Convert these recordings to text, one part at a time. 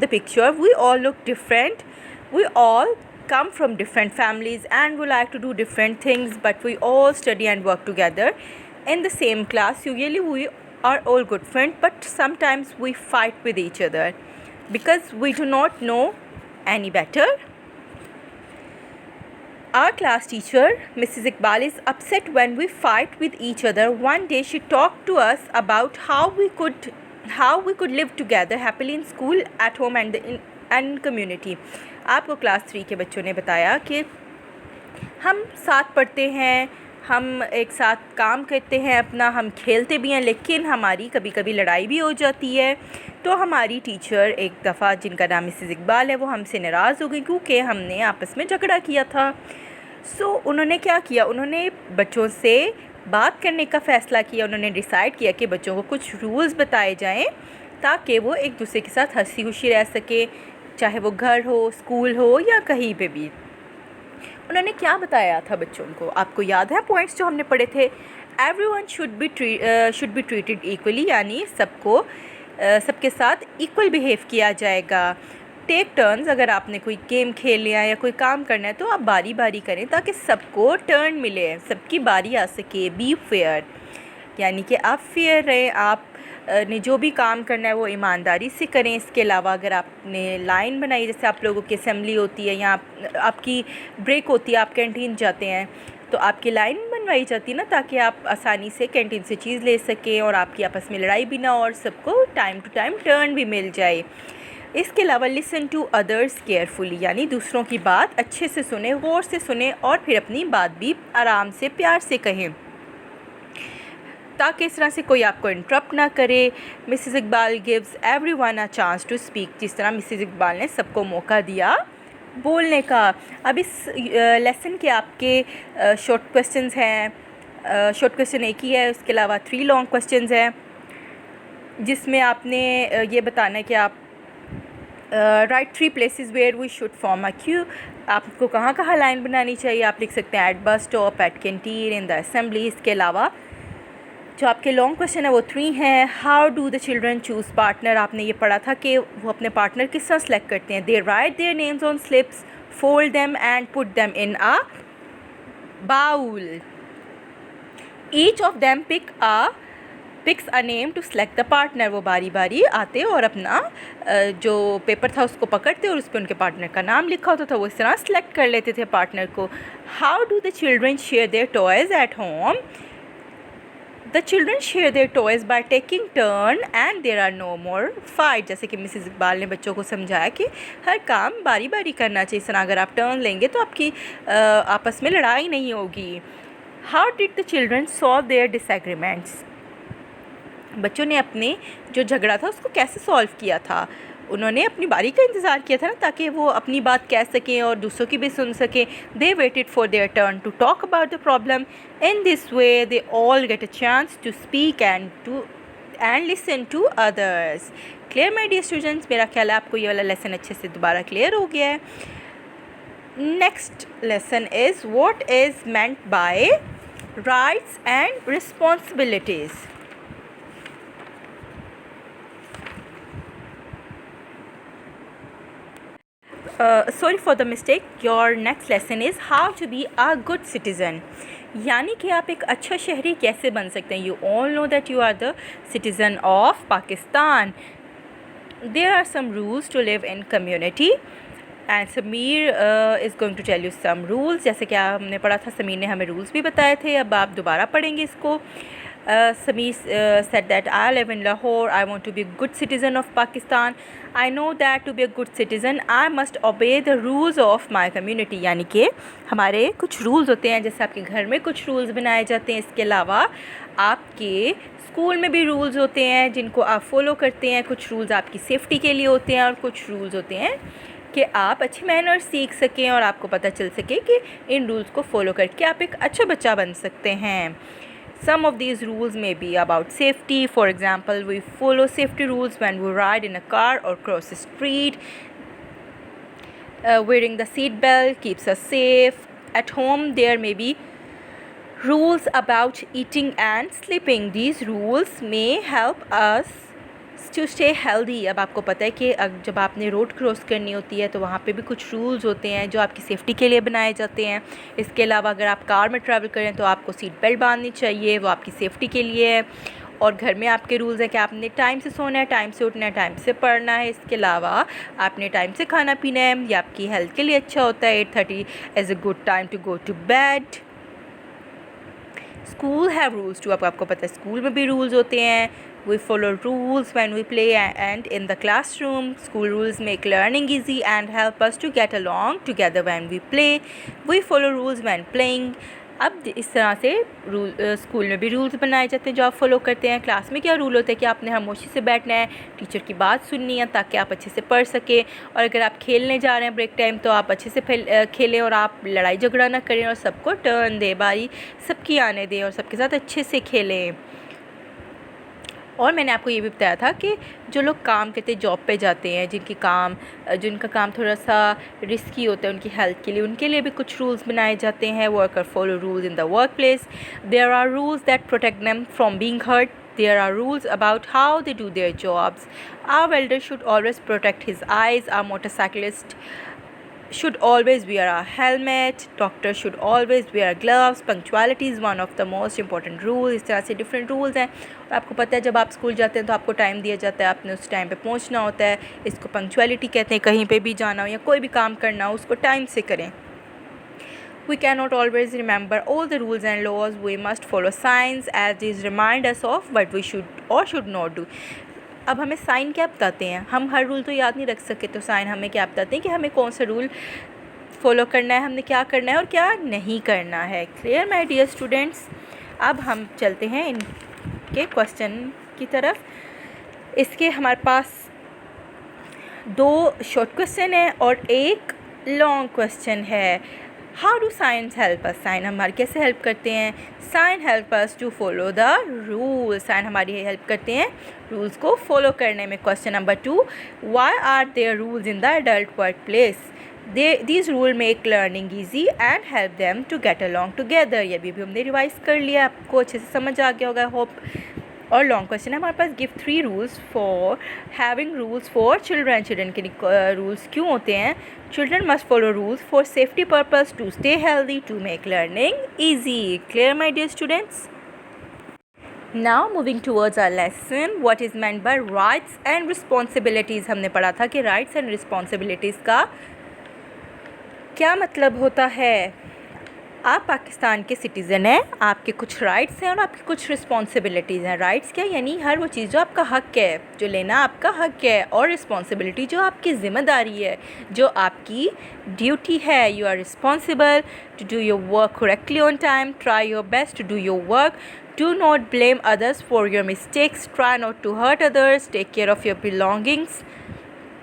the picture, we all look different. We all come from different families and we like to do different things, but we all study and work together in the same class. Usually we are all good friends, but sometimes we fight with each other because we do not know any better. Our class teacher, Mrs. Iqbal, is upset when we fight with each other. One day she talked to us about how we could live together happily in school, at home and community. आपको class 3 के बच्चों ने बताया कि हम साथ पढ़ते हैं, हम एक साथ काम करते हैं अपना, हम खेलते भी हैं, लेकिन हमारी कभी कभी लड़ाई भी हो जाती है। तो हमारी टीचर एक दफ़ा, जिनका नाम मिसेस इकबाल है, वो हमसे नाराज़ हो गई क्योंकि हमने आपस में झगड़ा किया था। उन्होंने क्या किया, उन्होंने बच्चों से बात करने का फ़ैसला किया। उन्होंने डिसाइड किया कि बच्चों को कुछ रूल्स बताए जाएं ताकि वो एक दूसरे के साथ हंसी खुशी रह सके, चाहे वो घर हो, स्कूल हो या कहीं पे भी। उन्होंने क्या बताया था बच्चों को, आपको याद है पॉइंट्स जो हमने पढ़े थे? Everyone should be treated equally, यानी सबके साथ इक्वल बिहेव किया जाएगा। टेक टर्न्स, अगर आपने कोई गेम खेल लिया या कोई काम करना है तो आप बारी बारी करें ताकि सबको टर्न मिले, सबकी बारी आ सके। बी फेयर, यानी कि आप फेयर रहें, आप ने जो भी काम करना है वो ईमानदारी से करें। इसके अलावा अगर आपने लाइन बनाई, जैसे आप लोगों की असेंबली होती है या आपकी ब्रेक होती है, आप कैंटीन जाते हैं तो आपकी लाइन बनवाई जाती है ना, ताकि आप आसानी से कैंटीन से चीज़ ले सकें और आपकी आपस में लड़ाई भी ना हो और सबको टाइम टू टाइम टर्न भी मिल जाए। इसके अलावा लिसन टू अदर्स केयरफुली, यानी दूसरों की बात अच्छे से सुने, गौर से सुने और फिर अपनी बात भी आराम से प्यार से कहें ताकि इस तरह से कोई आपको इंटरप्ट ना करे। Mrs Iqbal gives everyone a chance to speak, जिस तरह मिसेस इकबाल ने सबको मौका दिया बोलने का। अब इस लेसन के आपके शॉर्ट क्वेश्चंस हैं, शॉर्ट क्वेश्चन एक ही है, उसके अलावा 3 लॉन्ग क्वेश्चंस हैं जिसमें आपने ये बताना है कि आप write 3 places where we should form a queue. आपको कहाँ कहाँ लाइन बनानी चाहिए, आप लिख सकते हैं at bus stop, at canteen, in the assembly. इसके अलावा जो आपके लॉन्ग क्वेश्चन है वो 3 हैं। How do the children choose partner, आपने ये पढ़ा था कि वो अपने पार्टनर किस तरह सेलेक्ट करते हैं। They write their names on slips, fold them and put them in a bowl. Each of them picks a name to select the partner, वो बारी बारी आते और अपना जो पेपर था उसको पकड़ते और उस पर उनके पार्टनर का नाम लिखा होता था, वो इस तरह सेलेक्ट कर लेते थे पार्टनर को। How do the children share their toys at home, The children share their toys by taking turn and there are no more fight। जैसे कि मिसेस इकबाल ने बच्चों को समझाया कि हर काम बारी बारी करना चाहिए, इस तरह अगर आप टर्न लेंगे तो आपकी आपस में लड़ाई नहीं होगी। How did the children solve their disagreements, बच्चों ने अपने जो झगड़ा था उसको कैसे सॉल्व किया था? उन्होंने अपनी बारी का इंतज़ार किया था ना, ताकि वो अपनी बात कह सकें और दूसरों की भी सुन सकें। They waited for their turn to talk about the problem. In this way they all get a chance to speak and listen to others. Clear my dear students, मेरा ख्याल है आपको ये वाला लेसन अच्छे से दोबारा क्लियर हो गया है। Next lesson is what is meant by rights and responsibilities. Sorry for the mistake, your next lesson is how to be a good citizen, यानी कि आप एक अच्छा शहरी कैसे बन सकते हैं। You all know that you are the citizen of Pakistan. There are some rules to live in community and Sameer is going to tell you some rules. जैसे कि हमने पढ़ा था, समीर ने हमें रूल्स भी बताए थे, अब आप दोबारा पढ़ेंगे इसको। Sameer said that I live in Lahore. I want to be a good citizen of Pakistan. I know that to be a good citizen, I must obey the rules of my community। यानी कि हमारे कुछ rules होते हैं, जैसे आपके घर में कुछ रूल्स बनाए जाते हैं, इसके अलावा आपके स्कूल में भी रूल्स होते हैं जिनको आप फॉलो करते हैं। कुछ रूल्स आपकी सेफ्टी के लिए होते हैं और कुछ रूल्स होते हैं कि आप अच्छे मैनर्स सीख सकें और आपको पता चल सके कि इन रूल्स को फॉलो करके आप एक अच्छा बच्चा बन सकते हैं। Some of these rules may be about safety. For example, we follow safety rules when we ride in a car or cross a street. Wearing the seat belt keeps us safe. At home, there may be rules about eating and sleeping. These rules may help us to stay healthy. अब आपको पता है कि जब आपने road cross करनी होती है तो वहाँ पे भी कुछ रूल्स होते हैं जो आपकी सेफ़्टी के लिए बनाए जाते हैं। इसके अलावा अगर आप कार में ट्रैवल करें तो आपको सीट बेल्ट बांधनी चाहिए, वो आपकी सेफ़्टी के लिए है। और घर में आपके रूल्स हैं कि आपने टाइम से सोना है, टाइम से उठना है, टाइम से पढ़ना है। इसके अलावा आपने टाइम से खाना पीना है, ये आपकी हेल्थ के लिए अच्छा होता है। 8:30 is a good time to go to bed. School have rules too. अब आपको पता है स्कूल में भी रूल्स होते हैं। We follow rules when we play and in the classroom. School rules make learning easy and help us to get along together when we play. We follow rules when playing. अब इस तरह से school में भी rules बनाए जाते हैं जो आप फॉलो करते हैं। क्लास में क्या रूल होता है कि आपने खामोशी से बैठना है, टीचर की बात सुननी है ताकि आप अच्छे से पढ़ सकें। और अगर आप खेलने जा रहे हैं ब्रेक टाइम तो आप अच्छे से खेलें और आप लड़ाई झगड़ा ना करें और सबको टर्न दें, बारी सबकी आने दें और सबके साथ अच्छे से खेलें। और मैंने आपको ये भी बताया था कि जो लोग काम करते जॉब पे जाते हैं, जिनका काम थोड़ा सा रिस्की होता है उनकी हेल्थ के लिए, उनके लिए भी कुछ रूल्स बनाए जाते हैं। Worker follow rules in the work place. There are rules that protect them from being hurt. There are rules about how they do their jobs. Our welder should always protect his eyes. Our motorcyclist should always wear a helmet. Doctor should always wear gloves. Punctuality is one of the most important rules. इस तरह से different rules हैं। और आपको पता है जब आप स्कूल जाते हैं तो आपको टाइम दिया जाता है, आपने उस टाइम पे पहुंचना होता है। इसको पंक्चुअलिटी कहते हैं। कहीं पे भी जाना हो या कोई भी काम करना हो उसको टाइम से करें। We cannot always remember all the rules and laws. We must follow signs as these remind us of what we should or should not do. अब हमें साइन क्या बताते हैं? हम हर रूल तो याद नहीं रख सकते, तो साइन हमें क्या बताते हैं कि हमें कौन सा रूल फॉलो करना है, हमने क्या करना है और क्या नहीं करना है। Clear my dear students? अब हम चलते हैं इनके क्वेश्चन की तरफ। इसके हमारे पास 2 शॉर्ट क्वेश्चन है और एक लॉन्ग क्वेश्चन है। How do science help us? Science हमारी कैसे हेल्प करते हैं? Science help us to follow the rule. Science हमारी हेल्प करते हैं रूल्स को फॉलो करने में। Question number 2, why are there rules in the adult work place? These rules make learning easy and help them to get along together. ये भी हमने revise कर लिया, आपको अच्छे से समझ आ गया होगा होप। और लॉन्ग क्वेश्चन है हमारे पास, give 3 rules for having rules for children. Children के रूल्स क्यों होते हैं? Children must follow rules for safety purpose, to stay healthy, to make learning easy. Clear my dear students? Now moving towards our lesson, what is meant by rights and responsibilities। हमने पढ़ा था कि rights and responsibilities का क्या मतलब होता है। आप पाकिस्तान के सिटीज़न हैं, आपके कुछ राइट्स हैं और आपकी कुछ रिस्पॉन्सिबिलिटीज़ हैं। राइट्स क्या? यानी हर वो चीज़ जो आपका हक है, जो लेना आपका हक है। और रिस्पॉन्सिबिलिटी जो आपकी ज़िम्मेदारी है, जो आपकी ड्यूटी है। You are responsible to do your work correctly on time, try your best to do your work, do not blame others for your mistakes, try not to hurt others, take care of your belongings,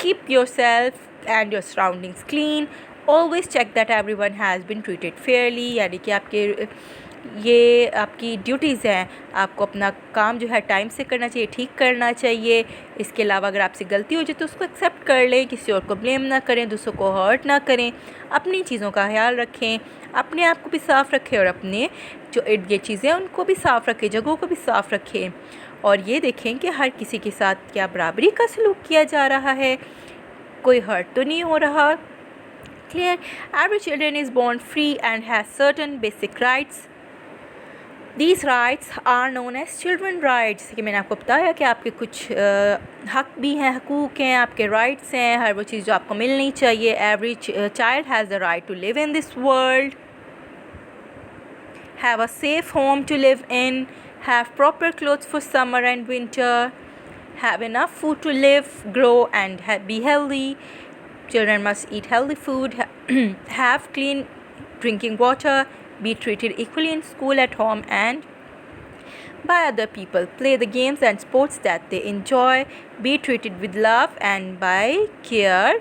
keep yourself and your surroundings clean, always check that everyone has been treated fairly। यानी कि ये आपकी duties हैं। आपको अपना काम जो है टाइम से करना चाहिए, ठीक करना चाहिए। इसके अलावा अगर आपसे गलती हो जाए तो उसको एक्सेप्ट कर लें, किसी और को ब्लेम ना करें, दूसरों को हर्ट ना करें, अपनी चीज़ों का ख्याल रखें, अपने आप को भी साफ़ रखें और अपने जो इर्द गिर्द चीज़ें हैं उनको भी साफ़ रखें, जगहों को भी साफ़ रखें। और ये देखें कि हर किसी के साथ क्या बराबरी का सलूक किया जा रहा है, कोई हर्ट तो नहीं हो रहा। Clear? Every children is born free and has certain basic rights. These rights are known as children rights। कि मैंने आपको बताया कि आपके कुछ हक भी हैं, हकूक़ हैं, आपके राइट्स हैं, हर वो चीज़ जो आपको मिलनी चाहिए। Every child has the right to live in this world, have a safe home to live in, have proper clothes for summer and winter, have enough food to live, grow and be healthy. Children must eat healthy food, have clean drinking water, be treated equally in school, at home and by other people, play the games and sports that they enjoy, be treated with love and by care.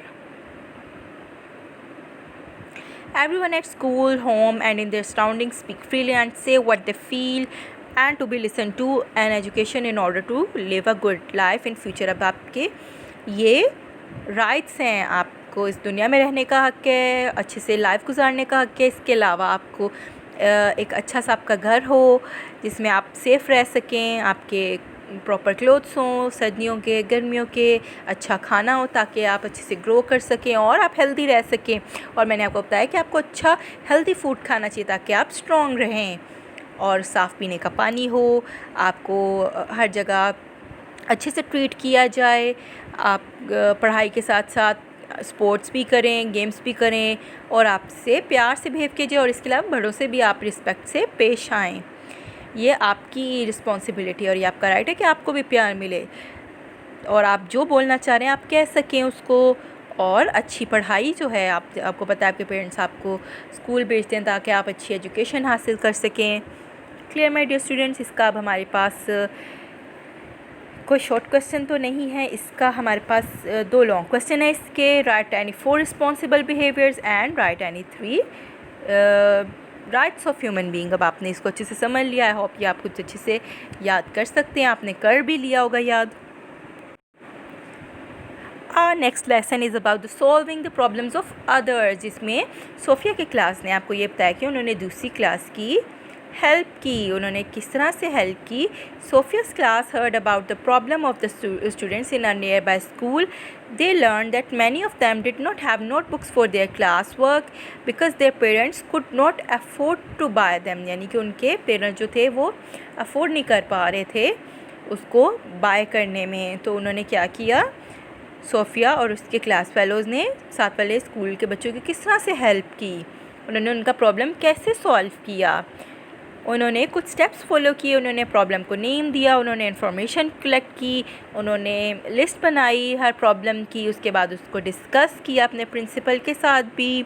Everyone at school, home and in their surroundings speak freely and say what they feel and to be listened to, and education in order to live a good life in future। अब आपके ये rights हैं, आपको इस दुनिया में रहने का हक़ है, अच्छे से लाइफ गुजारने का हक़ है। इसके अलावा आपको एक अच्छा सा आपका घर हो जिसमें आप सेफ़ रह सकें, आपके प्रॉपर क्लोथ्स हों, सर्दियों के गर्मियों के, अच्छा खाना हो ताकि आप अच्छे से ग्रो कर सकें और आप हेल्दी रह सकें। और मैंने आपको बताया कि आपको अच्छा हेल्दी फूड खाना चाहिए ताकि आप स्ट्रॉन्ग रहें। और साफ़ पीने का पानी हो, आपको हर जगह अच्छे से ट्रीट किया जाए। आप पढ़ाई के साथ साथ स्पोर्ट्स भी करें, गेम्स भी करें और आपसे प्यार से बिहेव कीजिए और इसके अलावा बड़ों से भी आप रिस्पेक्ट से पेश आएँ। ये आपकी रिस्पॉन्सिबिलिटी और ये आपका राइट है कि आपको भी प्यार मिले और आप जो बोलना चाह रहे हैं आप कह सकें उसको। और अच्छी पढ़ाई जो है, आपको पता है आपके पेरेंट्स आपको स्कूल भेजते हैं ताकि आप अच्छी एजुकेशन हासिल कर सकें। क्लियर माय डियर स्टूडेंट्स, इसका अब हमारे पास कोई शॉर्ट क्वेश्चन तो नहीं है, इसका हमारे पास 2 लॉन्ग क्वेश्चन है इसके। Right any 4 responsible behaviours and right any 3 rights of human being. अब आपने इसको अच्छे से समझ लिया, आई होप ये आप कुछ अच्छे से याद कर सकते हैं, आपने कर भी लिया होगा याद। Our next lesson is about the solving the problems of others, जिसमें सोफिया की क्लास ने आपको ये बताया कि उन्होंने दूसरी क्लास की हेल्प की। उन्होंने किस तरह से हेल्प की? सोफिया's class heard about the problem of the students in a nearby school. They learned that many of them did not have notebooks for their class work because their parents could not afford to buy them. यानी कि उनके parents जो थे वो afford नहीं कर पा रहे थे उसको बाय करने में। तो उन्होंने क्या किया? सोफिया और उसके क्लास फेलोज़ ने साथ वाले स्कूल के बच्चों की किस तरह से हेल्प की, उन्होंने उनका प्रॉब्लम कैसे सॉल्व किया। उन्होंने कुछ स्टेप्स फॉलो किए, उन्होंने प्रॉब्लम को नेम दिया, उन्होंने इन्फॉर्मेशन कलेक्ट की, उन्होंने लिस्ट बनाई हर प्रॉब्लम की, उसके बाद उसको डिस्कस किया अपने प्रिंसिपल के साथ भी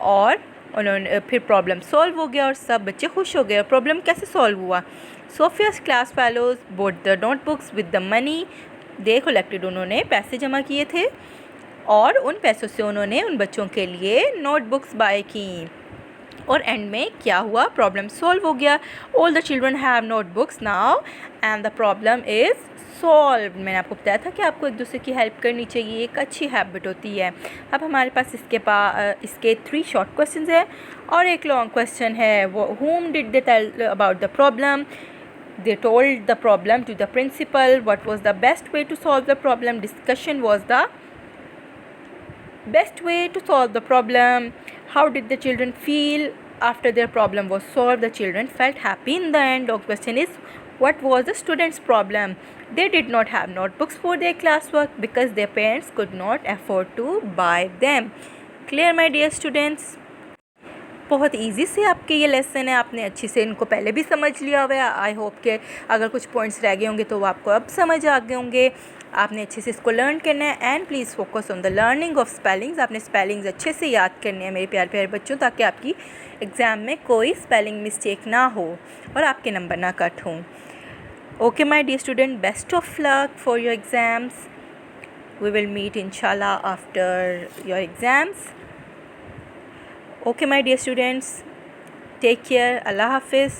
और उन्होंने फिर प्रॉब्लम सॉल्व हो गया और सब बच्चे खुश हो गए। और प्रॉब्लम कैसे सॉल्व हुआ? Sophia's class fellows bought the notebooks with the money they collected। उन्होंने पैसे जमा किए थे और उन पैसों से उन्होंने उन बच्चों के लिए नोटबुक्स बाय की और एंड में क्या हुआ? प्रॉब्लम सॉल्व हो गया। All the children have notebooks now and the problem is solve. मैंने आपको बताया था कि आपको एक दूसरे की हेल्प करनी चाहिए, एक अच्छी हैबिट होती है। अब हमारे पास इसके 3 शॉर्ट क्वेश्चन हैं और एक लॉन्ग क्वेश्चन है। वो whom did they tell about the problem? They told the problem to the principal. What was the best way to solve the problem? Discussion was the best way to solve the problem. How did the children feel after their problem was solved? The children felt happy in the end. Or question is, what was the students' problem? They did not have notebooks for their classwork because their parents could not afford to buy them. Clear, my dear students? बहुत easy से आपके ये lesson है, आपने अच्छी से इनको पहले भी समझ लिया हुआ है। आई होप के अगर कुछ पॉइंट्स रह गए होंगे तो वो आपको अब समझ आ गए होंगे। आपने अच्छे से इसको लर्न करना है and please focus on the learning of spellings. आपने स्पेलिंग्स अच्छे से याद करने हैं मेरे प्यारे प्यारे बच्चों, ताकि आपकी एग्ज़ाम में कोई स्पेलिंग मिस्टेक ना हो और आपके नंबर ना कट हों। Okay my dear student, best of luck for your exams. We will meet इंशाल्लाह after your exams. Okay my dear students, take care. Allah Hafiz.